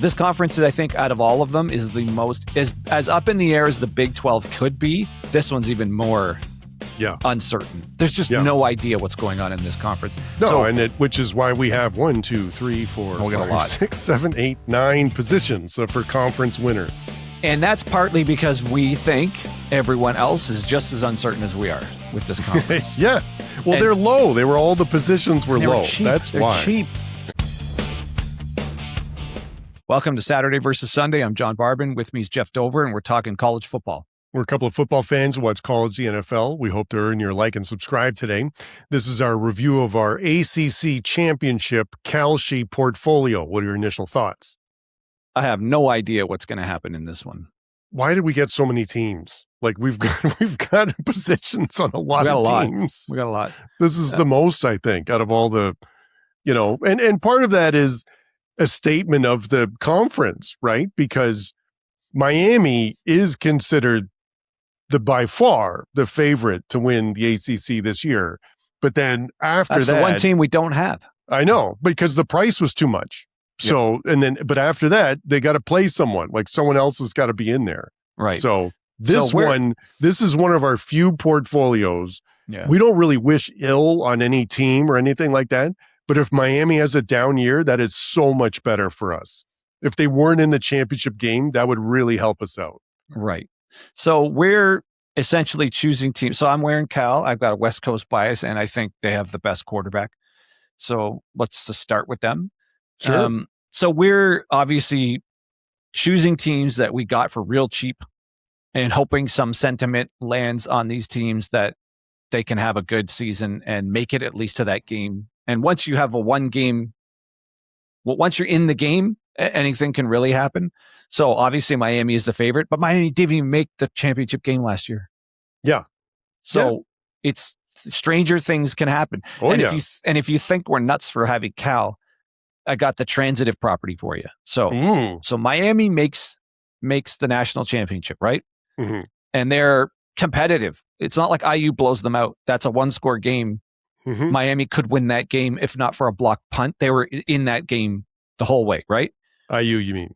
This conference, I think, out of all of them, is the most as up in the air as the Big 12 could be. This one's even more uncertain. There's just no idea what's going on in this conference. No, which is why we have 1, 2, 3, 4, 5, 6, 7, 8, 9 positions for conference winners. And that's partly because we think everyone else is just as uncertain as we are with this conference. Yeah. Well, they're low. All the positions were low. That's They're why. Cheap. Welcome to Saturday versus Sunday. I'm John Barbin. With me is Jeff Dover, and we're talking college football. We're a couple of football fans who watch college, the NFL. We hope to earn your like and subscribe today. This is our review of our ACC Championship Kalshi portfolio. What are your initial thoughts? I have no idea what's going to happen in this one. Why did we get so many teams? Like we've got positions on a lot of teams. We got a lot. This is the most, I think, out of all the, and part of that is a statement of the conference, right? Because Miami is considered by far the favorite to win the ACC this year. But then after That's the one team we don't have. I know, because the price was too much. So, but after that, they got to play someone. Like someone else has got to be in there. Right. So this is one of our few portfolios. Yeah. We don't really wish ill on any team or anything like that. But if Miami has a down year, that is so much better for us. If they weren't in the championship game, that would really help us out. Right. So we're essentially choosing teams. So I'm wearing Cal. I've got a West Coast bias, and I think they have the best quarterback. So let's just start with them. Sure. So we're obviously choosing teams that we got for real cheap and hoping some sentiment lands on these teams that they can have a good season and make it at least to that game. And once you have once you're in the game, anything can really happen. So obviously Miami is the favorite, but Miami didn't even make the championship game last year. Yeah. So it's stranger things can happen. Oh, If you think we're nuts for having Cal, I got the transitive property for you. So Miami makes the national championship, right? Mm-hmm. And they're competitive. It's not like IU blows them out. That's a one-score game. Mm-hmm. Miami could win that game if not for a block punt. They were in that game the whole way, right? IU, you mean?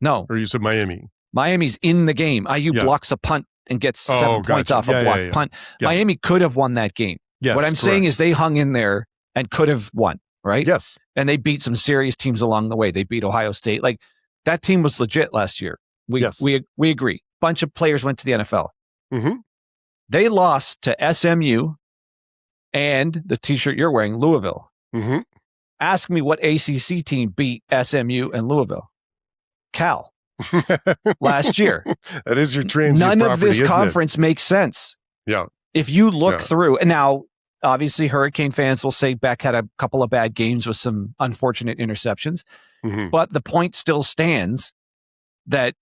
No. Or you said Miami? Miami's in the game. IU blocks a punt and gets 7 points off a block punt. Yeah. Miami could have won that game. Yes, what I'm saying is they hung in there and could have won, right? Yes. And they beat some serious teams along the way. They beat Ohio State. Like that team was legit last year. We agree. Bunch of players went to the NFL. Mm-hmm. They lost to SMU and the t-shirt you're wearing, Louisville. Mm-hmm. Ask me what ACC team beat SMU and Louisville. Cal. Last year. That is your transient None property, of this isn't conference makes sense. Yeah. If you look through, and now obviously Hurricane fans will say Beck had a couple of bad games with some unfortunate interceptions, but the point still stands that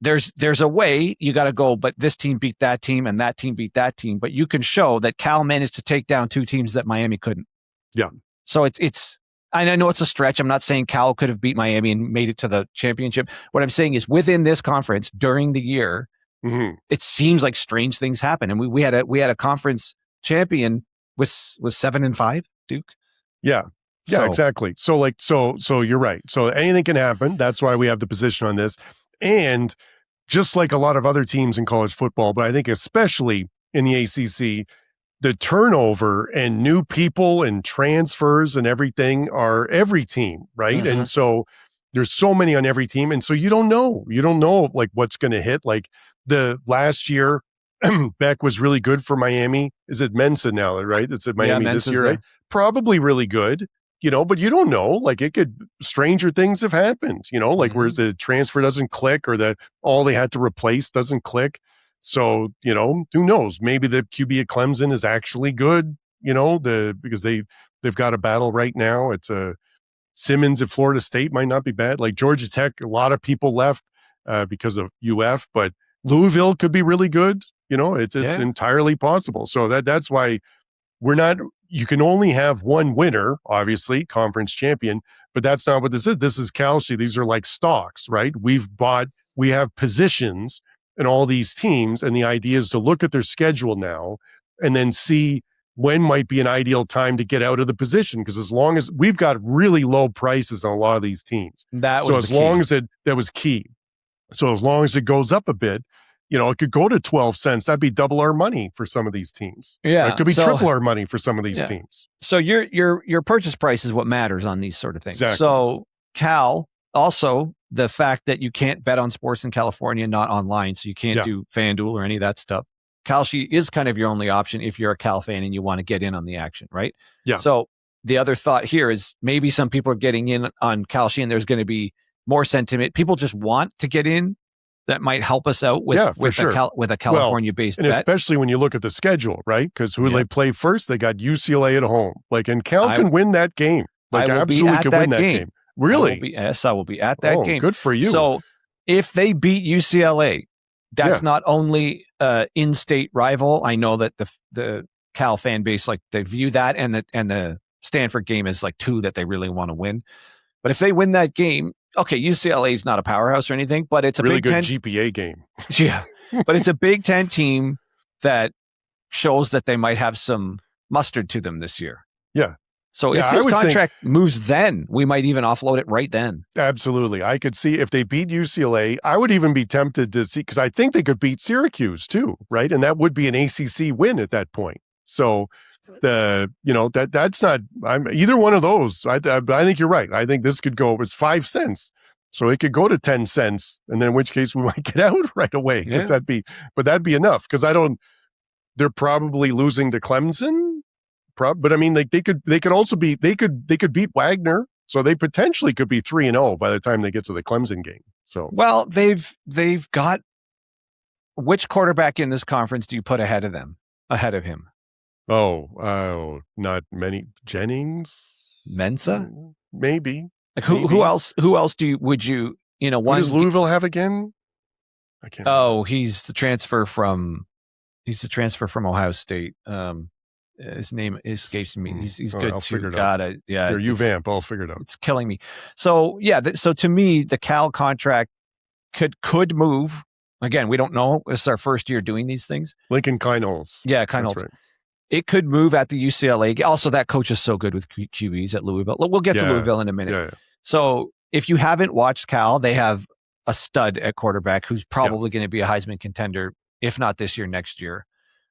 there's a way you got to go, but this team beat that team and that team beat that team, but you can show that Cal managed to take down 2 teams that Miami couldn't. Yeah. So it's I know it's a stretch. I'm not saying Cal could have beat Miami and made it to the championship. What I'm saying is within this conference during the year, it seems like strange things happen. And we had a conference champion was 7-5, Duke. Yeah. Yeah, exactly. So you're right. So anything can happen. That's why we have the position on this. And just like a lot of other teams in college football, but I think especially in the ACC, the turnover and new people and transfers and everything are every team, right? Mm-hmm. And so there's so many on every team. And so you don't know like what's going to hit. Like the last year, Beck was really good for Miami. Is it Mensa now, right? It's at Miami this year, right? Probably really good, but you don't know. Like stranger things have happened, like where the transfer doesn't click or that all they had to replace doesn't click. So, who knows? Maybe the QB at Clemson is actually good, because they've got a battle right now. It's Simmons at Florida State might not be bad. Like Georgia Tech, a lot of people left because of UF, but Louisville could be really good. It's entirely possible. So that's why you can only have one winner, obviously, conference champion, but that's not what this is. This is Kalshi. These are like stocks, right? We have positions in all these teams, and the idea is to look at their schedule now and then see when might be an ideal time to get out of the position. Because as long as we've got really low prices on a lot of these teams. That so was as long as that was key. So as long as it goes up a bit, it could go to 12 cents. That'd be double our money for some of these teams. Yeah. It could be triple our money for some of these teams. So your purchase price is what matters on these sort of things. Exactly. So Cal, also the fact that you can't bet on sports in California, not online. So you can't do FanDuel or any of that stuff. Kalshi is kind of your only option if you're a Cal fan and you want to get in on the action, right? Yeah. So the other thought here is maybe some people are getting in on Kalshi and there's going to be more sentiment. People just want to get in. That might help us out with a California-based bet. And especially when you look at the schedule, right? Because who they play first? They got UCLA at home. And Cal can win that game. Absolutely can win that game. Really? I will be at that game. Good for you. So if they beat UCLA, that's not only in-state rival. I know that the Cal fan base, they view that and the Stanford game as two that they really want to win. But if they win that game, okay, UCLA is not a powerhouse or anything, but it's a really Big good Ten GPA game. Yeah, but it's a Big Ten team that shows that they might have some mustard to them this year. Yeah. So if this contract moves then, we might even offload it right then. Absolutely. I could see if they beat UCLA, I would even be tempted to see, because I think they could beat Syracuse too, right? And that would be an ACC win at that point. So that's not, either one of those. I think you're right. I think this could go, it's 5 cents. So it could go to 10 cents. And then in which case we might get out right away. Yeah. That'd be enough. Because they're probably losing to Clemson. But I mean, they could also be, they could beat Wagner. So they potentially could be 3-0 by the time they get to the Clemson game. So, well, they've got, which quarterback in this conference do you put ahead of him? Oh, not many. Jennings, Mensa, maybe. Who else? Who else would you? What does Louisville have again? I can't. Oh, he's the transfer from Ohio State. His name escapes me. He's good I'll too. Figure it out. Yeah, you're UVamp. I'll figure it out. It's killing me. So yeah, so to me, the Cal contract could move. Again, we don't know. It's our first year doing these things. Lincoln Kienholz. Yeah, Kienholz. Right. It could move at the UCLA. Also, that coach is so good with QBs at Louisville. We'll get to Louisville in a minute. Yeah. So if you haven't watched Cal, they have a stud at quarterback who's probably going to be a Heisman contender, if not this year, next year.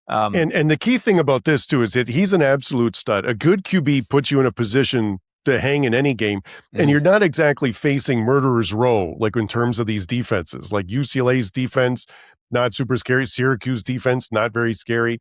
And the key thing about this too is that he's an absolute stud. A good QB puts you in a position to hang in any game, and you're not exactly facing murderer's row, in terms of these defenses. Like UCLA's defense, not super scary. Syracuse defense, not very scary.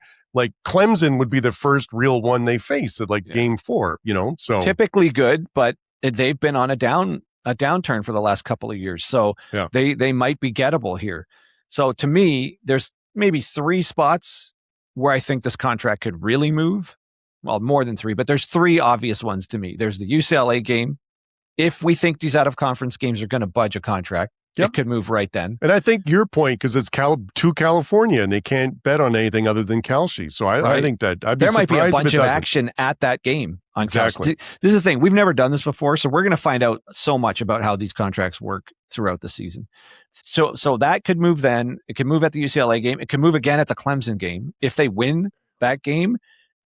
Clemson would be the first real one they face at game 4, so typically good, but they've been on a downturn for the last couple of years. So they might be gettable here. So to me, there's maybe 3 spots where I think this contract could really move. Well, more than 3, but there's 3 obvious ones to me. There's the UCLA game. If we think these out of conference games are going to budge a contract, it could move right then. And I think your point, because it's to California and they can't bet on anything other than Kalshi. So I think that there might be a bunch of action at that game on exactly. Kalshi. This is the thing. We've never done this before, so we're going to find out so much about how these contracts work throughout the season. So that could move then. It could move at the UCLA game. It could move again at the Clemson game. If they win that game,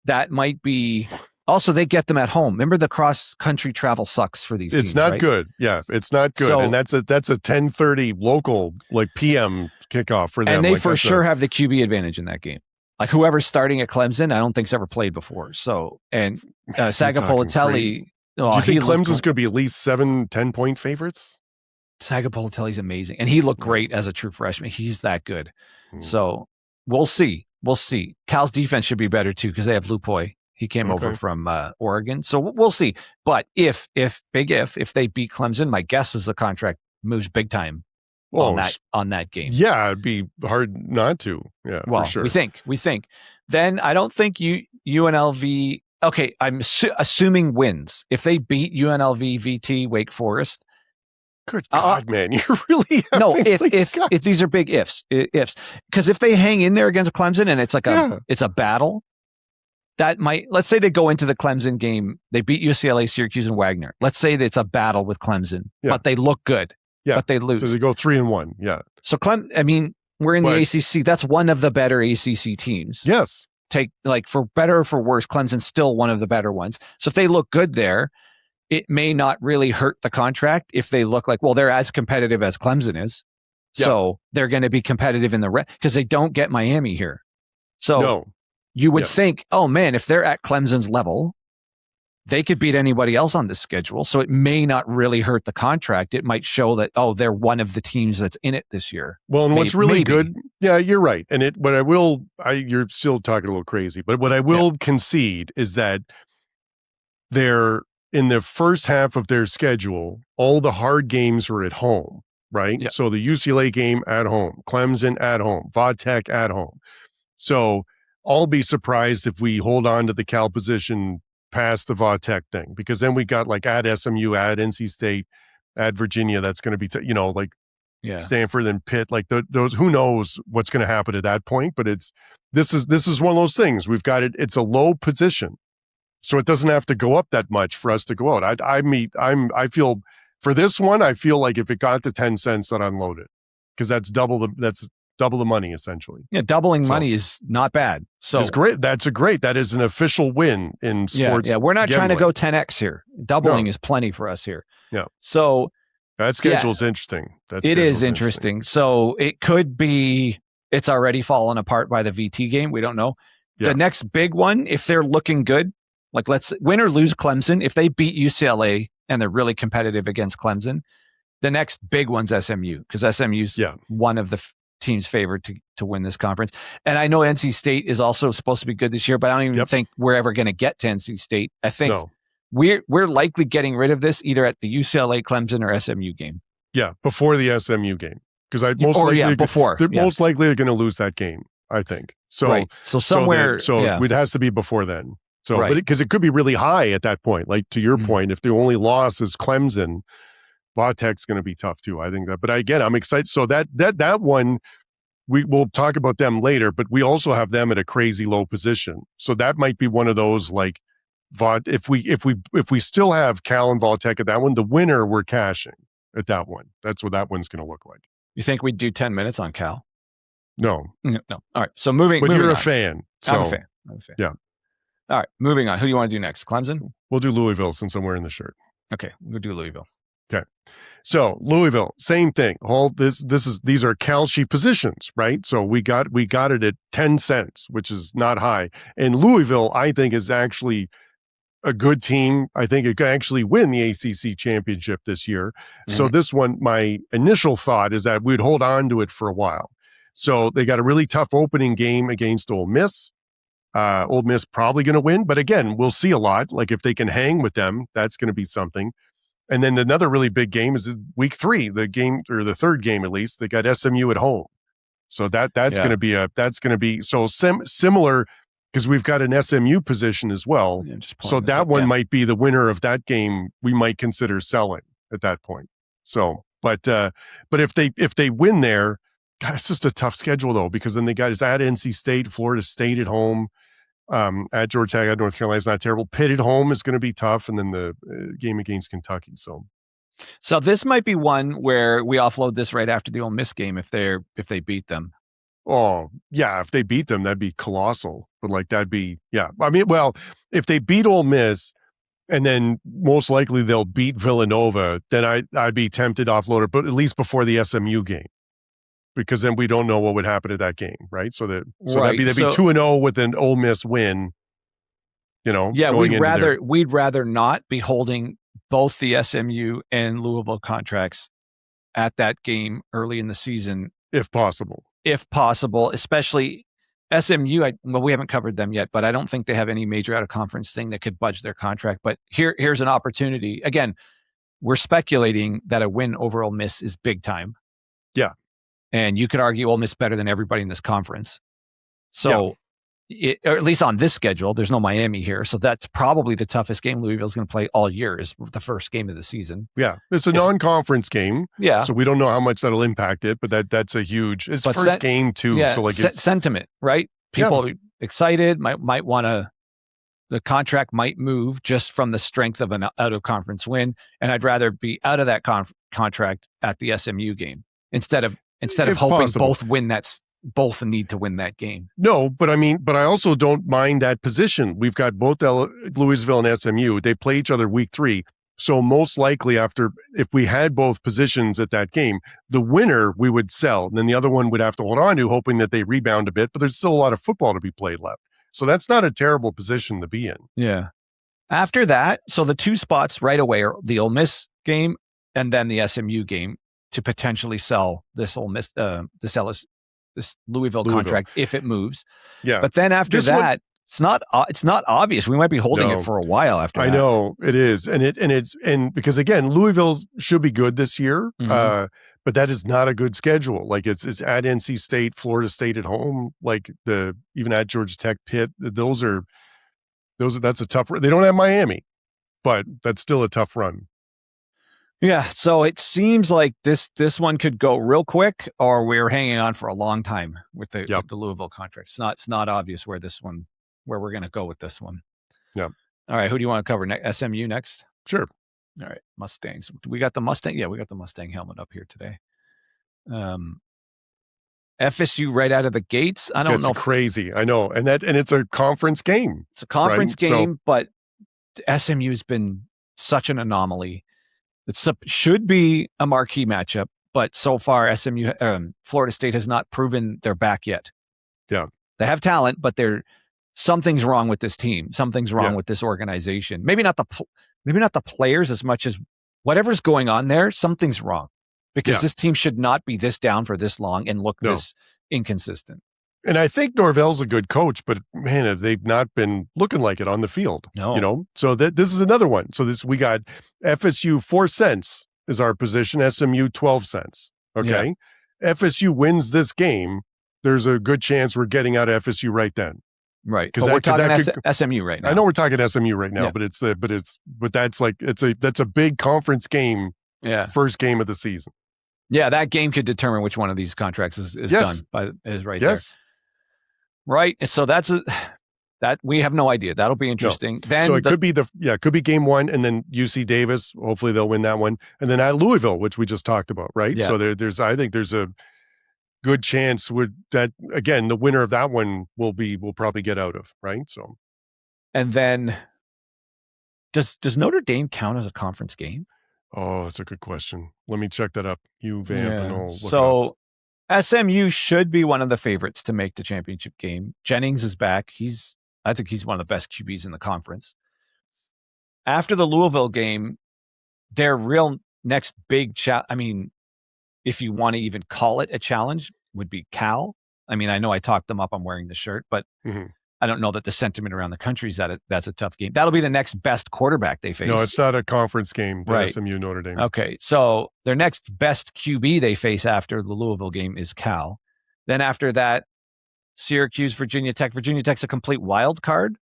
that might be... Also, they get them at home. Remember, the cross-country travel sucks for these teams, It's not right? good. Yeah, it's not good. So, and that's a 10:30 local, PM kickoff for them. And they for sure have the QB advantage in that game. Whoever's starting at Clemson, I don't think's ever played before. So, and Sagapolitelli... Do you think Clemson's going to be at least 7-10 point favorites? Sagapolitelli's amazing. And he looked great as a true freshman. He's that good. So, we'll see. Cal's defense should be better, too, because they have Lupoy. He came over from Oregon. So we'll see. But if they beat Clemson, my guess is the contract moves big time on that game. Yeah, it'd be hard not to. Yeah, well, for sure. We think. Then I don't think UNLV, okay, I'm assuming wins. If they beat UNLV, VT, Wake Forest. Good God, man. You're really if these are big ifs. Because if they hang in there against Clemson and it's it's a battle, that might, let's say they go into the Clemson game, they beat UCLA, Syracuse, and Wagner. Let's say that it's a battle with Clemson, but they look good, but they lose. So they go 3-1, So we're in the ACC. That's one of the better ACC teams. Yes. take, like, for better or for worse, Clemson's still one of the better ones. So if they look good there, it may not really hurt the contract if they look like, well, they're as competitive as Clemson is. Yeah. So they're going to be competitive in the because they don't get Miami here. So you would think, oh man, if they're at Clemson's level, they could beat anybody else on this schedule. So it may not really hurt the contract. It might show that, oh, they're one of the teams that's in it this year. Well, and what's really good, you're right. And you're still talking a little crazy, but what I will concede is that they're in the first half of their schedule, all the hard games are at home, right? Yeah. So the UCLA game at home, Clemson at home, Vodtech at home. So I'll be surprised if we hold on to the Cal position past the Vodtech thing, because then we got like at SMU, at NC State, at Virginia. That's going to be, Stanford and Pitt. Like those, who knows what's going to happen at that point? But this is one of those things. We've got it. It's a low position, so it doesn't have to go up that much for us to go out. I feel for this one, I feel like if it got to 10 cents, I'd unload it, because that's double the money essentially. Yeah, doubling money is not bad. So it's great. That is an official win in sports. Yeah, we're not gambling. trying to go 10x here. Doubling is plenty for us here. Yeah. So that schedule is interesting. It is interesting. So it could be it's already fallen apart by the VT game. We don't know. Yeah. The next big one, if they're looking good, like let's win or lose Clemson, if they beat UCLA and they're really competitive against Clemson, the next big one's SMU, because SMU's one of the teams favored to win this conference. And I know NC State is also supposed to be good this year, but I don't even think we're ever going to get to NC State. I think we're likely getting rid of this either at the UCLA, Clemson, or SMU game. Yeah, before the SMU game, because most likely are going to lose that game, I think. So so somewhere, it has to be before then. So because it could be really high at that point. Like to your point, if the only loss is Clemson, Vodtech's going to be tough too. I think that, but again, I'm excited. So that one, we will talk about them later, but we also have them at a crazy low position. So that might be one of those like if we still have Cal and Vodtech at that one, the winner we're cashing at that one. That's what that one's going to look like. You think we'd do 10 minutes on Cal? No. All right. So moving. But you're on. a fan. So, I'm a fan. Yeah. All right. Moving on. Who do you want to do next? Clemson? We'll do Louisville since I'm wearing the shirt. Okay. We'll do Louisville. Okay. So Louisville, same thing. These are Kalshi positions, right? So we got it at 10 cents, which is not high. And Louisville, I think, is actually a good team. I think it could actually win the ACC Championship this year. Mm-hmm. So this one, my initial thought is that we'd hold on to it for a while. So they got a really tough opening game against Ole Miss. Ole Miss probably going to win, but again, we'll see a lot. Like if they can hang with them, that's going to be something. And then another really big game is week 3, the game, or the third game at least. They got SMU at home, so that's going to be similar, because we've got an SMU position as well. Yeah, so that one might be the winner of that game. We might consider selling at that point. So, but if they win there, God, it's just a tough schedule though, because then they got is at NC State, Florida State at home. At Georgia Tech, at North Carolina is not terrible. Pitt at home is going to be tough, and then the game against Kentucky. So this might be one where we offload this right after the Ole Miss game if they beat them. Oh yeah, if they beat them, that'd be colossal. But like that'd be I mean, well, if they beat Ole Miss, and then most likely they'll beat Villanova, then I'd be tempted to offload it, but at least before the SMU game. Because then we don't know what would happen at that game, right? So that'd be 2-0 with an Ole Miss win. Yeah, we'd rather not be holding both the SMU and Louisville contracts at that game early in the season, if possible. Especially SMU. We haven't covered them yet, but I don't think they have any major out of conference thing that could budge their contract. But here's an opportunity. Again, we're speculating that a win over Ole Miss is big time. Yeah. And you could argue Ole Miss better than everybody in this conference. So, or at least on this schedule, there's no Miami here. So that's probably the toughest game Louisville's going to play all year, is the first game of the season. Yeah. It's a non-conference game. Yeah. So we don't know how much that'll impact it, but that's a huge, it's first game too. Yeah, so like sentiment, right? People excited, might want to, the contract might move just from the strength of an out of conference win. And I'd rather be out of that contract at the SMU game instead of hoping possible. both win that both need to win that game. No, but I also don't mind that position. We've got both Louisville and SMU. They play each other week 3. So most likely if we had both positions at that game, the winner we would sell. And then the other one would have to hold on to, hoping that they rebound a bit. But there's still a lot of football to be played left. So that's not a terrible position to be in. Yeah. After that, so the 2 spots right away are the Ole Miss game and then the SMU game to potentially sell this Ole Miss, this Louisville contract if it moves. Yeah. But then after that, it's not obvious. We might be holding it for a while after that. I know it is. And because again, Louisville should be good this year. Mm-hmm. But that is not a good schedule. Like it's at NC State, Florida State at home, like even at Georgia Tech, Pitt. That's a tough. They don't have Miami, but that's still a tough run. Yeah, so it seems like this one could go real quick, or we're hanging on for a long time with the Louisville contract. It's not obvious where we're going to go with this one. Yeah. All right, who do you want to cover next? SMU next? Sure. All right, Mustangs. We got the Mustang. Yeah, we got the Mustang helmet up here today. FSU right out of the gates. I don't know. It's crazy. I know, and it's a conference game. It's a conference game, but SMU has been such an anomaly. It should be a marquee matchup, but so far Florida State has not proven they're back yet. Yeah, they have talent, but something's wrong with this team. Something's wrong with this organization. Maybe not the players as much as whatever's going on there. Something's wrong because this team should not be this down for this long and look this inconsistent. And I think Norvell's a good coach, but man, they've not been looking like it on the field. No. So this is another one. So we got FSU 4 cents is our position, SMU 12 cents. Okay. Yeah. FSU wins this game. There's a good chance we're getting out of FSU right then. Right. Because we're talking SMU right now. I know we're talking SMU right now, but that's a big conference game. Yeah. First game of the season. Yeah. That game could determine which one of these contracts is done is right there. Right. So that we have no idea. That'll be interesting. No. So it could be game 1 and then UC Davis. Hopefully they'll win that one. And then at Louisville, which we just talked about. Right. Yeah. So I think there's a good chance that again, the winner of that one will probably get out of. Right. So. And then does Notre Dame count as a conference game? Oh, that's a good question. Let me check that up. You vamp and I'll look up. SMU should be one of the favorites to make the championship game. Jennings is back. I think he's one of the best QBs in the conference. After the Louisville game, their real next big if you want to even call it a challenge, would be Cal. I mean, I know I talked them up on wearing the shirt, but I don't know that the sentiment around the country is that that's a tough game. That'll be the next best quarterback they face. No, it's not a conference game. Right. SMU Notre Dame. Okay, so their next best QB they face after the Louisville game is Cal. Then after that, Syracuse, Virginia Tech. Virginia Tech's a complete wild card.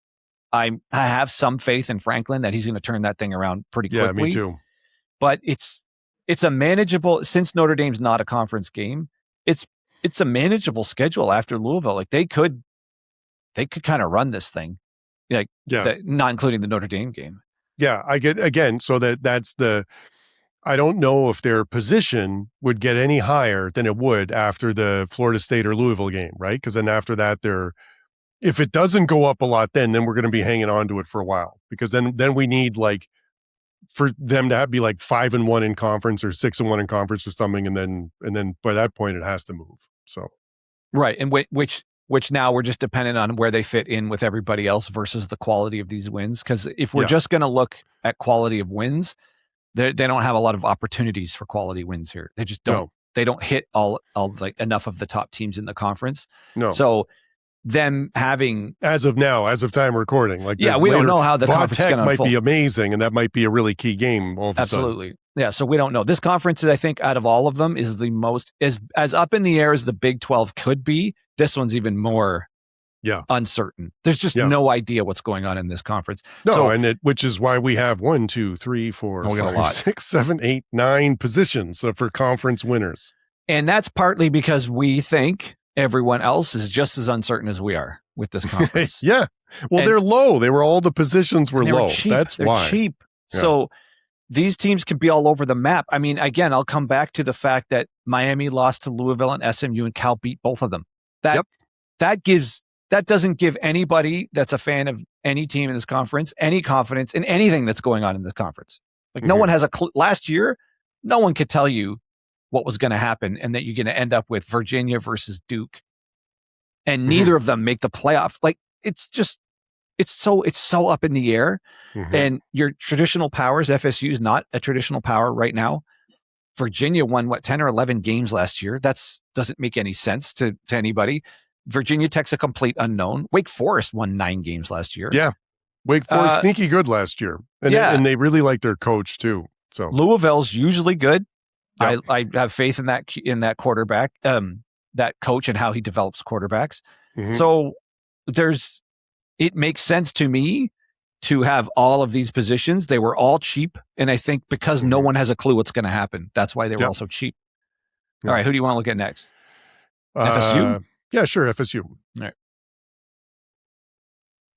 I have some faith in Franklin that he's going to turn that thing around pretty quickly. Yeah, me too. But it's a manageable, since Notre Dame's not a conference game, it's a manageable schedule after Louisville. Like they could kind of run this thing, not including the Notre Dame game. Yeah, I get again. So that's I don't know if their position would get any higher than it would after the Florida State or Louisville game, right? Because then after that, if it doesn't go up a lot, then we're going to be hanging on to it for a while. Because then we need for them to be 5-1 in conference or 6-1 in conference or something, and then by that point it has to move. So right, and which now we're just dependent on where they fit in with everybody else versus the quality of these wins. Because if we're just going to look at quality of wins, they don't have a lot of opportunities for quality wins here. They just don't. No. They don't hit all enough of the top teams in the conference. No. So them having as of time recording, we don't know how the conference is going to might unfold. Be amazing, and that might be a really key game. All of a Absolutely. Sudden. Yeah. So we don't know. This conference, I think, out of all of them, is the most as up in the air as the Big 12 could be. This one's even more uncertain. There's just no idea what's going on in this conference. No, which is why we have 1, 2, 3, 4, 5, 6, 7, 8, 9 positions for conference winners. And that's partly because we think everyone else is just as uncertain as we are with this conference. Yeah. Well, they're low. All the positions were low. That's why. They're cheap. Yeah. So these teams could be all over the map. I mean, again, I'll come back to the fact that Miami lost to Louisville and SMU and Cal beat both of them. That doesn't give anybody that's a fan of any team in this conference any confidence in anything that's going on in the conference. Like no one has a clue. Last year, no one could tell you what was going to happen and that you're going to end up with Virginia versus Duke, and neither of them make the playoff. Like it's so up in the air. And your traditional powers, FSU is not a traditional power right now. Virginia won 10 or 11 games last year. Doesn't make any sense to anybody. Virginia Tech's a complete unknown. Wake Forest won 9 games last year. Yeah. Wake Forest sneaky good last year. And they really like their coach too. So Louisville's usually good. Yep. I have faith in that quarterback, that coach and how he develops quarterbacks. So it makes sense to me to have all of these positions. They were all cheap. And I think because no one has a clue what's going to happen, that's why they were all so cheap. All right. Who do you want to look at next? FSU? Yeah, sure. FSU. All right.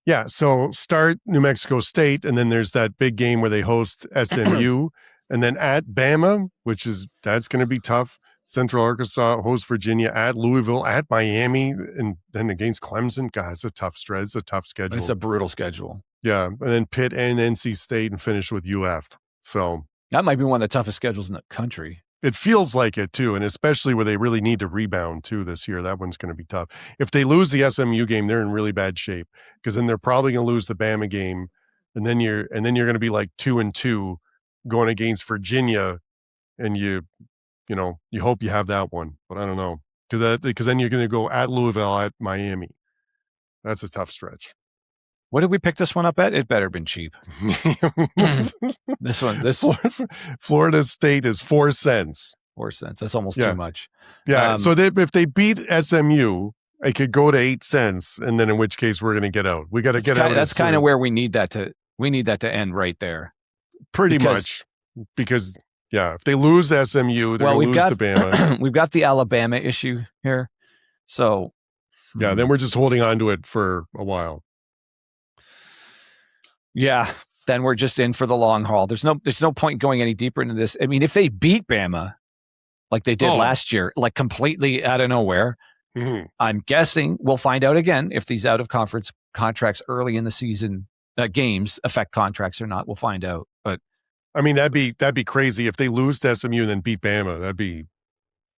Yeah. So start New Mexico State. And then there's that big game where they host SMU and then at Bama, that's going to be tough. Central Arkansas hosts Virginia, at Louisville, at Miami, and then against Clemson. God, it's a tough stretch. It's a tough schedule. It's a brutal schedule. Yeah. And then Pitt and NC State and finish with UF. So that might be one of the toughest schedules in the country. It feels like it too. And especially where they really need to rebound too this year, that one's going to be tough. If they lose the SMU game, they're in really bad shape because then they're probably going to lose the Bama game. And then you're going to be like 2-2 going against Virginia. And you hope you have that one, but I don't know. Because then you're going to go at Louisville, at Miami. That's a tough stretch. What did we pick this one up at? It better have been cheap. This Florida State is 4 cents. 4 cents. That's almost too much. Yeah. So if they beat SMU, it could go to 8 cents, and then in which case we're going to get out. We got to get out. That's kind of where we need that to end right there. Pretty much because. Yeah, if they lose the SMU, they're going to lose to Bama. We've got the Alabama issue here. So, yeah, then we're just holding on to it for a while. Yeah, then we're just in for the long haul. There's no point going any deeper into this. I mean, if they beat Bama like they did last year, like completely out of nowhere, I'm guessing we'll find out again if these out of conference contracts early in the season games affect contracts or not. We'll find out, but. I mean, that'd be crazy if they lose to SMU and then beat Bama. That'd be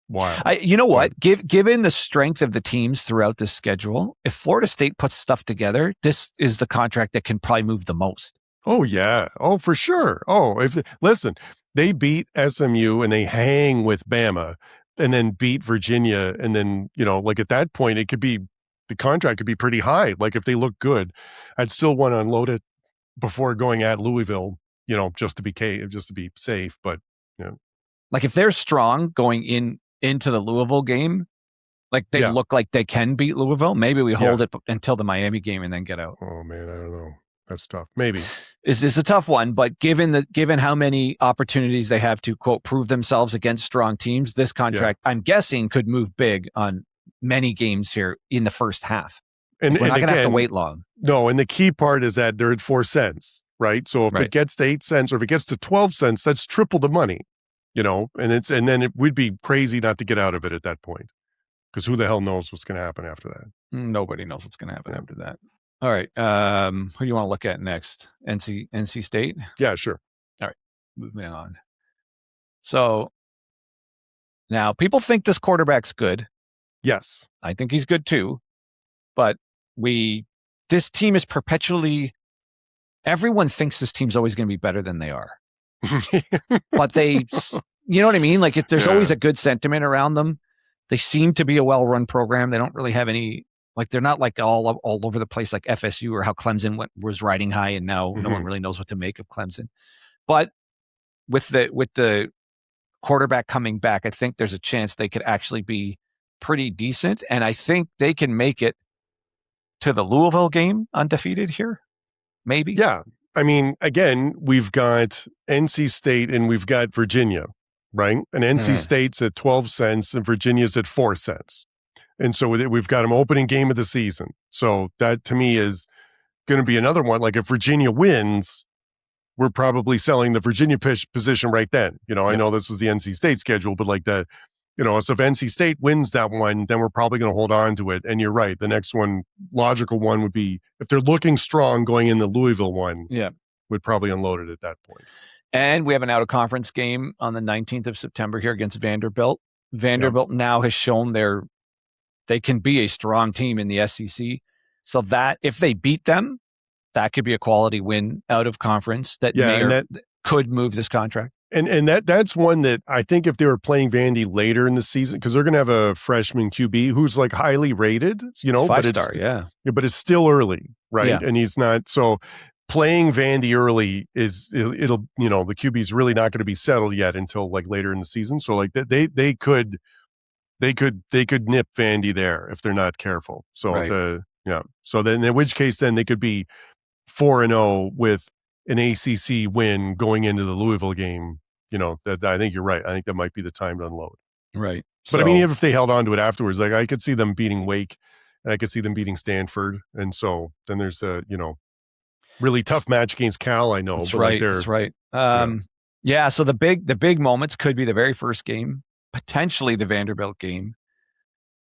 wild. You know what? Given the strength of the teams throughout this schedule, if Florida State puts stuff together, this is the contract that can probably move the most. Oh, yeah. Oh, for sure. Oh, listen, they beat SMU and they hang with Bama and then beat Virginia. And then, like at that point, the contract could be pretty high. Like if they look good, I'd still want to unload it before going at Louisville. Just to be safe, but like if they're strong going into the Louisville game, like they look like they can beat Louisville. Maybe we hold it until the Miami game and then get out. Oh man, I don't know. That's tough. Maybe it's a tough one, but given how many opportunities they have to quote prove themselves against strong teams, this contract I'm guessing could move big on many games here in the first half. And we're not going to have to wait long. No, and the key part is that they're at 4 cents. Right. So if it gets to 8 cents or if it gets to 12 cents, that's triple the money, and then it would be crazy not to get out of it at that point because who the hell knows what's going to happen after that? Nobody knows what's going to happen after that. All right. Who do you want to look at next? NC State? Yeah, sure. All right. Moving on. So now people think this quarterback's good. Yes. I think he's good too. But this team is perpetually. Everyone thinks this team's always going to be better than they are, but you know what I mean? Like there's always a good sentiment around them. They seem to be a well-run program. They don't really have any, like they're not like all over the place like FSU or how Clemson was riding high and now no one really knows what to make of Clemson. But with the quarterback coming back, I think there's a chance they could actually be pretty decent. And I think they can make it to the Louisville game undefeated here. Maybe. Yeah. I mean, again, we've got NC State and we've got Virginia, right? And NC State's at 12 cents and Virginia's at 4 cents. And so we've got them opening game of the season. So that to me is going to be another one. Like if Virginia wins, we're probably selling the Virginia position right then. I know this was the NC State schedule, but like that, So if NC State wins that one, then we're probably going to hold on to it. And you're right. The next one, logical one would be, if they're looking strong going in the Louisville one, would probably unload it at that point. And we have an out-of-conference game on the 19th of September here against Vanderbilt. Vanderbilt now has shown they can be a strong team in the SEC. So that if they beat them, that could be a quality win out of conference that could move this contract. And that's one that I think if they were playing Vandy later in the season, because they're going to have a freshman QB who's like highly rated, five-star, but it's still early, right? Yeah. And he's not. So playing Vandy early it'll the QB's really not going to be settled yet until like later in the season. So like they could nip Vandy there if they're not careful. So so then in which case then they could be 4-0 with an ACC win going into the Louisville game. That I think you're right. I think that might be the time to unload. Right. But I mean, even if they held on to it afterwards, like I could see them beating Wake and I could see them beating Stanford. And so then there's a, really tough match against Cal. I know. That's but right. That's right. So the big moments could be the very first game, potentially the Vanderbilt game,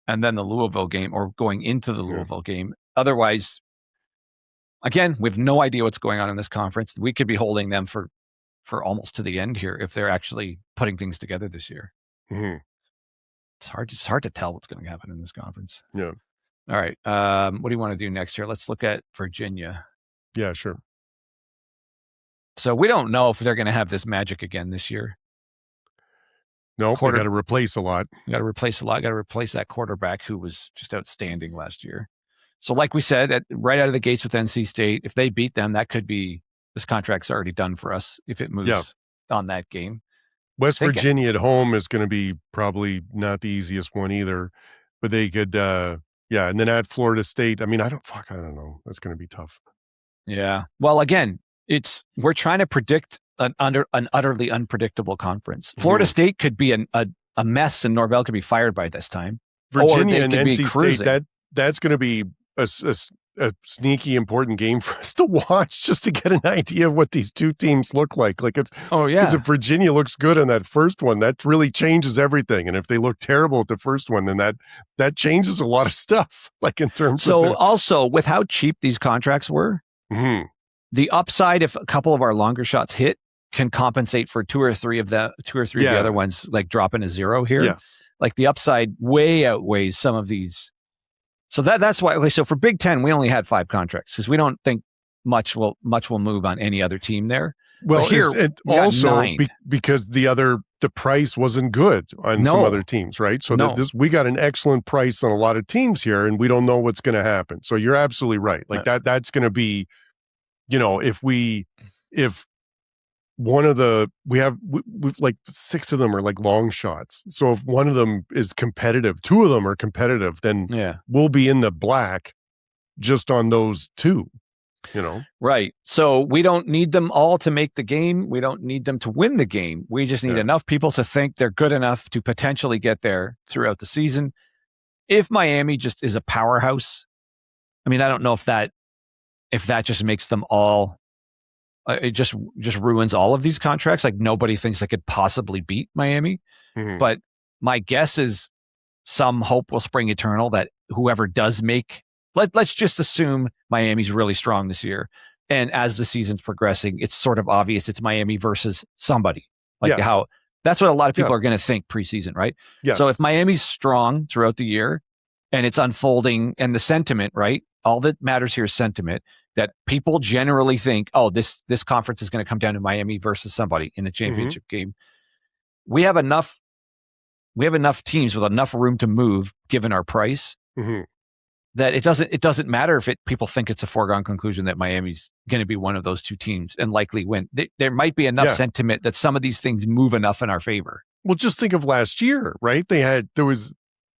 and then the Louisville game, or going into the Louisville game. Otherwise, again, we have no idea what's going on in this conference. We could be holding them for almost to the end here if they're actually putting things together this year. Mm-hmm. It's hard to tell what's going to happen in this conference. Yeah. All right. What do you want to do next here? Let's look at Virginia. Yeah, sure. So we don't know if they're going to have this magic again this year. No, we got to replace a lot. Got to replace that quarterback who was just outstanding last year. So like we said, right out of the gates with NC State, if they beat them, that could be, this contract's already done for us if it moves on that game. West Virginia at home is going to be probably not the easiest one either, but they could, and then at Florida State, I mean, I don't know. That's going to be tough. Yeah. Well, again, we're trying to predict an utterly unpredictable conference. Florida State could be a mess, and Norvell could be fired by this time. Virginia and NC State, that's going to be a sneaky important game for us to watch, just to get an idea of what these two teams look like. Like because if Virginia looks good in that first one, that really changes everything. And if they look terrible at the first one, then that changes a lot of stuff. Like in terms of also with how cheap these contracts were. Mm-hmm. The upside, if a couple of our longer shots hit, can compensate for two or three of the other ones, like dropping a zero here. Yes. Like the upside way outweighs some of these. So that's why. Okay, so for Big Ten, we only had 5 contracts because we don't think much will move on any other team there. Well, but here also because the price wasn't good on some other teams, right? So we got an excellent price on a lot of teams here, and we don't know what's going to happen. So you're absolutely right. Like that's going to be, if one of we've like 6 of them are like long shots. So if one of them is competitive, 2 of them are competitive, then we'll be in the black just on those 2. Right. So we don't need them all to make the game. We don't need them to win the game. We just need enough people to think they're good enough to potentially get there throughout the season. If Miami just is a powerhouse, I mean, I don't know if that just makes them all, it just ruins all of these contracts. Like nobody thinks they could possibly beat Miami. Mm-hmm. But my guess is some hope will spring eternal that whoever does make, let's just assume Miami's really strong this year. And as the season's progressing, it's sort of obvious it's Miami versus somebody. Like how that's what a lot of people are going to think preseason, right? Yes. So if Miami's strong throughout the year and it's unfolding, and the sentiment, right? All that matters here is sentiment, that people generally think, oh, this conference is going to come down to Miami versus somebody in the championship game. We have enough teams with enough room to move given our price. Mm-hmm. That it doesn't matter if people think it's a foregone conclusion that Miami's going to be one of those 2 teams and likely win. There might be enough sentiment that some of these things move enough in our favor. Well, just think of last year, right? There was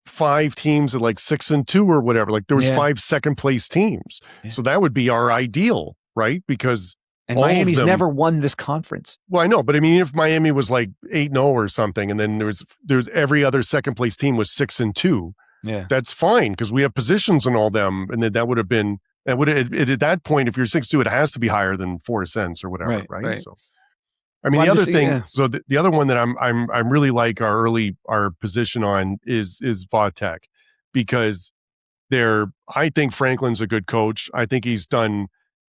5 teams at like 6-2 or whatever. Like there was 5 second place teams. Yeah. So that would be our ideal, right? Because Miami's never won this conference. Well, I know, but I mean, if Miami was like 8-0 or something, and then there's every other second place team was 6-2. Yeah, that's fine because we have positions on all them, and that would have been at that point. If you're 6-2, it has to be higher than 4 cents or whatever, right? So, I mean, the other thing, so the other one that I'm really like our position on is Vautech, because I think Franklin's a good coach. I think he's done,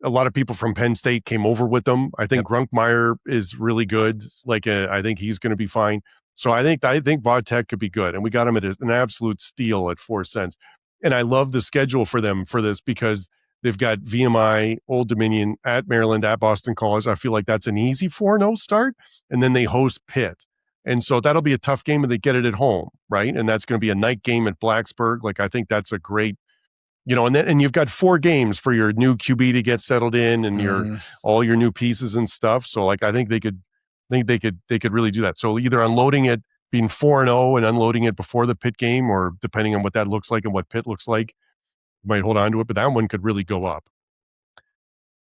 a lot of people from Penn State came over with them. I think Grunkmeyer is really good. I think he's going to be fine. So I think Vautech could be good. And we got him at an absolute steal at 4 cents. And I love the schedule for them for this, because they've got VMI, Old Dominion, at Maryland, at Boston College. I feel like that's an easy 4-0 start. And then they host Pitt. And so that'll be a tough game, and they get it at home, right? And that's going to be a night game at Blacksburg. I think that's a great, and you've got 4 games for your new QB to get settled in, and all your new pieces and stuff. So I think they could really do that. So either unloading it, being 4-0 and unloading it before the Pitt game, or depending on what that looks like and what Pitt looks like, you might hold on to it, but that one could really go up.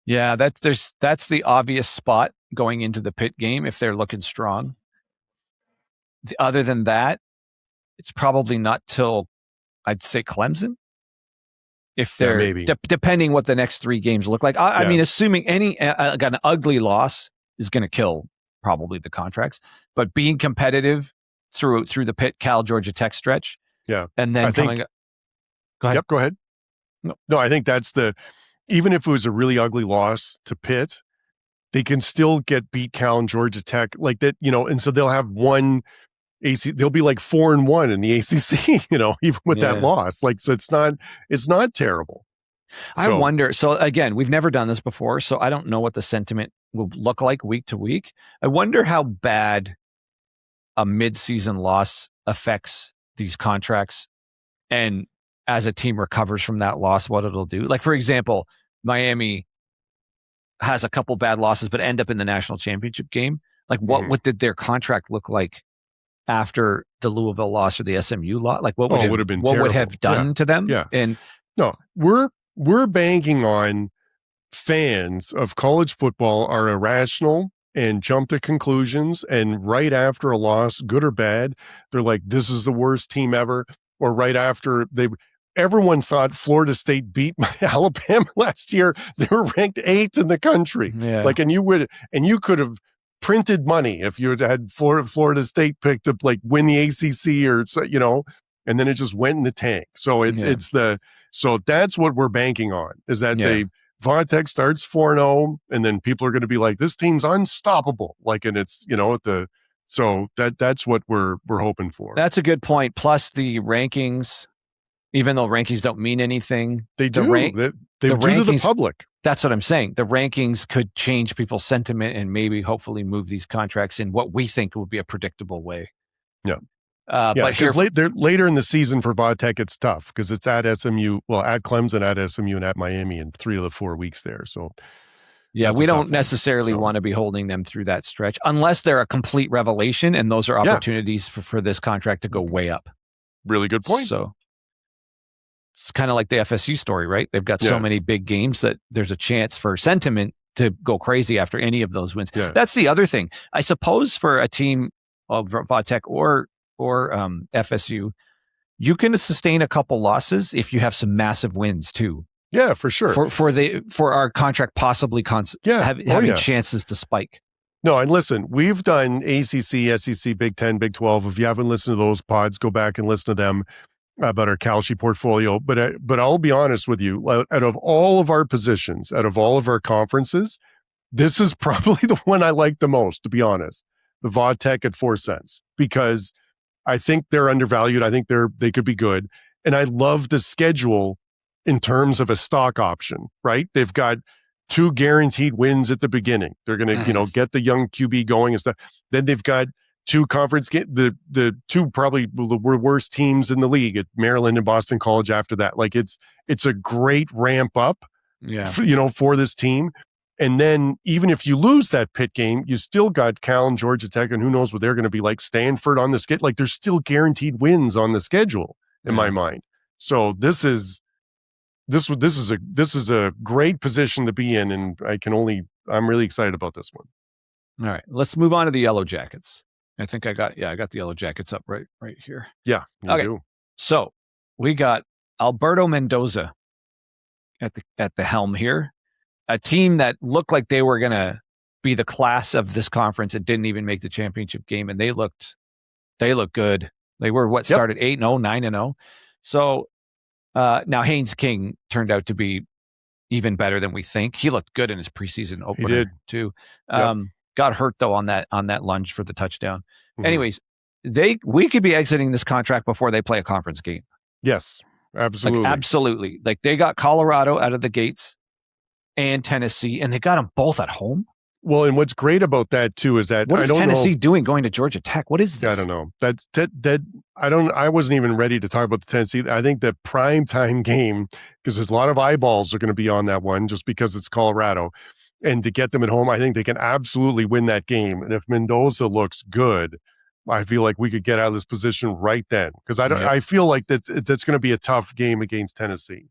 Yeah, that's the obvious spot going into the Pitt game if they're looking strong. Other than that, it's probably not till, I'd say, Clemson. If they're maybe depending what the next 3 games look like. I mean, assuming an ugly loss is going to kill probably the Contracts, but being competitive through the Pitt, Cal, Georgia Tech stretch. Yeah. And then go ahead. Yep, go ahead. No, I think that's even if it was a really ugly loss to Pitt, they can still get beat Cal and Georgia Tech like that, and so they'll have one they'll be 4-1 in the ACC, even with that loss. So it's not terrible. I wonder. So again, we've never done this before, so I don't know what the sentiment will look like week to week. I wonder how bad a mid-season loss affects these Contracts, and as a team recovers from that loss, what it'll do. For example, Miami has a couple bad losses, but end up in the national championship game. What did their contract look like after the Louisville loss or the SMU loss? What would have done to them? Yeah. And no, we're banking on fans of college football are irrational and jump to conclusions, and right after a loss, good or bad, they're like, this is the worst team ever. Or right after everyone thought Florida State beat Alabama last year. They were ranked 8th in the country. Yeah. And you could have printed money if you had Florida State picked up win the ACC or and then it just went in the tank. So so that's what we're banking on, is that Vautech starts 4-0, and then people are going to be like, this team's unstoppable. And it's so that's what we're hoping for. That's a good point. Plus the rankings, even though rankings don't mean anything, they do. They do to the public. That's what I'm saying. The rankings could change people's sentiment and maybe hopefully move these Contracts in what we think would be a predictable way. Yeah. But later in the season for Vautech, it's tough because it's at SMU, at Clemson, at SMU, and at Miami in 3 of the 4 weeks there. So yeah, we don't necessarily want to be holding them through that stretch unless they're a complete revelation, and those are opportunities for this contract to go way up. Really good point. So it's kind of like the FSU story, right? They've got so many big games that there's a chance for sentiment to go crazy after any of those wins. Yeah. That's the other thing. I suppose for a team of Vautech or FSU, you can sustain a couple losses if you have some massive wins too. Yeah, for sure. For our contract possibly having chances to spike. No, and listen, we've done ACC, SEC, Big 10, Big 12. If you haven't listened to those pods, go back and listen to them about our Kalshi portfolio. But I'll be honest with you, out of all of our positions, out of all of our conferences, this is probably the one I like the most, to be honest. The Vautech at 4 cents, because I think they're undervalued. I think they could be good. And I love the schedule in terms of a stock option, right? They've got 2 guaranteed wins at the beginning. They're going to, get the young QB going and stuff. Then they've got 2 conference games, the 2 probably the worst teams in the league at Maryland and Boston College after that. It's a great ramp up, for this team. And then even if you lose that Pitt game, you still got Cal and Georgia Tech, and who knows what they're going to be like. Stanford on the schedule. There's still guaranteed wins on the schedule in my mind. So this is a great position to be in, and I'm really excited about this one. All right, let's move on to the Yellow Jackets. I think I got the Yellow Jackets up right here. Yeah, you do. So we got Alberto Mendoza at the helm here, a team that looked like they were going to be the class of this conference and didn't even make the championship game, and they looked good. They were started 8-0, 9-0. So now Haynes King turned out to be even better than we think. He looked good in his preseason opener. He did too. Got hurt though on that lunge for the touchdown. Mm-hmm. Anyways, we could be exiting this contract before they play a conference game. Yes, absolutely. Absolutely. Like they got Colorado out of the gates and Tennessee, and they got them both at home. Well, and what's great about that too is that what is Tennessee doing going to Georgia Tech? What is this? I don't know. I wasn't even ready to talk about the Tennessee. I think the prime time game, because there's a lot of eyeballs are going to be on that one just because it's Colorado, and to get them at home, I think they can absolutely win that game. And if Mendoza looks good, I feel like we could get out of this position right then, because I feel like that's going to be a tough game against Tennessee.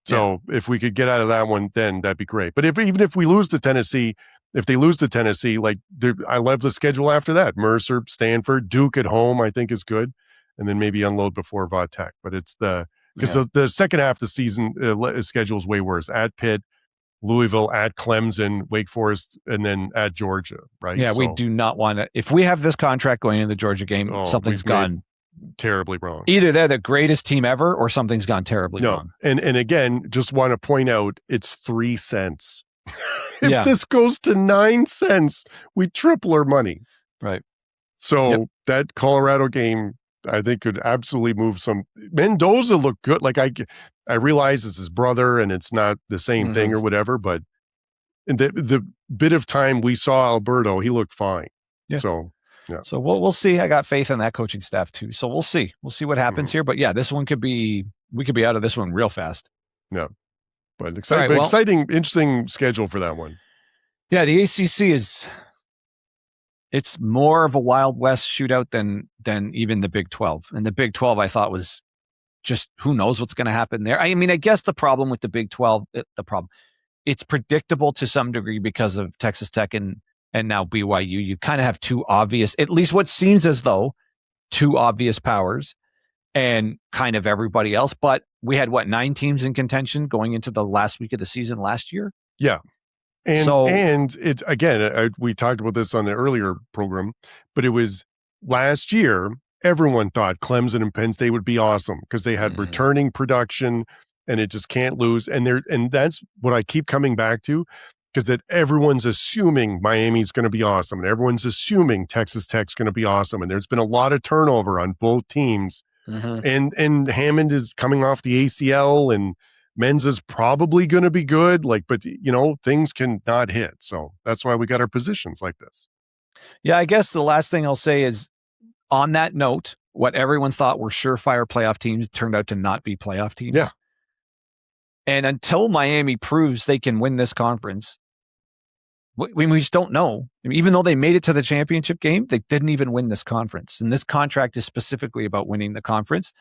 So if we could get out of that one, then that'd be great. But even if we lose to Tennessee, like I love the schedule after that. Mercer, Stanford, Duke at home, I think is good, and then maybe unload before Va Tech. But it's the second half of the season schedule is way worse. At Pitt, Louisville, at Clemson, Wake Forest, and then at Georgia. Right? Yeah, we do not want to. If we have this contract going in the Georgia game, something's gone terribly wrong. Either they're the greatest team ever or something's gone terribly wrong. And again, just want to point out it's 3 cents. If this goes to 9 cents, we triple our money. Right. So that Colorado game, I think, could absolutely move some. Mendoza looked good. Like I realize it's his brother and it's not the same thing or whatever, but in the bit of time we saw Alberto, he looked fine. Yeah. So we'll see. I got faith in that coaching staff too. So we'll see. We'll see what happens here. But yeah, this one we could be out of this one real fast. Yeah. But exciting, interesting schedule for that one. Yeah, the ACC it's more of a Wild West shootout than even the Big 12. And the Big 12 I thought was just who knows what's going to happen there. I mean, I guess the problem with the Big 12, it's predictable to some degree because of Texas Tech and now BYU. You kind of have two obvious, at least what seems as though two obvious powers and kind of everybody else. But we had 9 teams in contention going into the last week of the season last year. Yeah. And it's again, we talked about this on the earlier program, but it was last year, everyone thought Clemson and Penn State would be awesome because they had returning production and it just can't lose. And that's what I keep coming back to, because that everyone's assuming Miami's going to be awesome and everyone's assuming Texas Tech's going to be awesome. And there's been a lot of turnover on both teams. And Hammond is coming off the ACL and Menza's probably going to be good. But things can not hit. So that's why we got our positions like this. Yeah, I guess the last thing I'll say is on that note, what everyone thought were surefire playoff teams turned out to not be playoff teams. Yeah. And until Miami proves they can win this conference, we just don't know. I mean, even though they made it to the championship game, they didn't even win this conference. And this contract is specifically about winning the conference.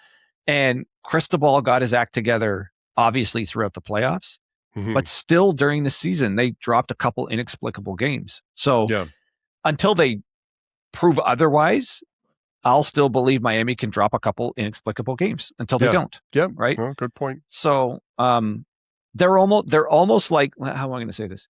And Cristobal got his act together, obviously, throughout the playoffs. But still, during the season, they dropped a couple inexplicable games. So until they prove otherwise, I'll still believe Miami can drop a couple inexplicable games until they don't. Yeah. Right. Oh, good point. So they're almost like, how am I going to say this?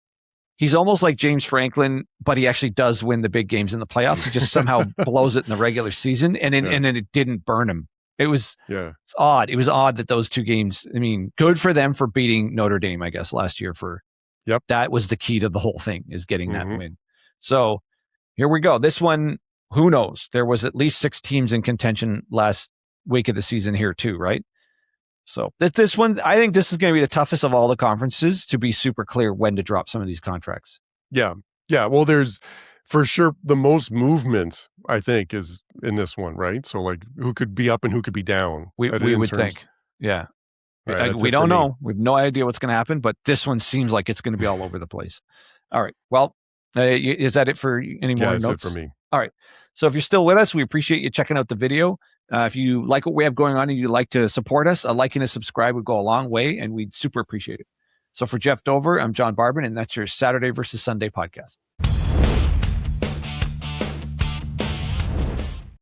He's almost like James Franklin, but he actually does win the big games in the playoffs. He just somehow blows it in the regular season, and then it didn't burn him. It was it's odd. It was odd that those two games. I mean, good for them for beating Notre Dame, I guess, last year. That was the key to the whole thing, is getting that win. So here we go. This one, who knows? There was at least 6 teams in contention last week of the season here too, right? So this one, I think this is going to be the toughest of all the conferences to be super clear when to drop some of these contracts. Yeah. Yeah. Well, there's for sure the most movement, I think, is in this one, right? So who could be up and who could be down? We would think. Yeah. Right, we don't know. We have no idea what's going to happen, but this one seems like it's going to be all over the place. All right. Well, is that it for any more notes? That's it for me. All right. So if you're still with us, we appreciate you checking out the video. If you like what we have going on and you'd like to support us, a like and a subscribe would go a long way, and we'd super appreciate it. So for Jeff Dover, I'm John Barbin, and that's your Saturday versus Sunday podcast.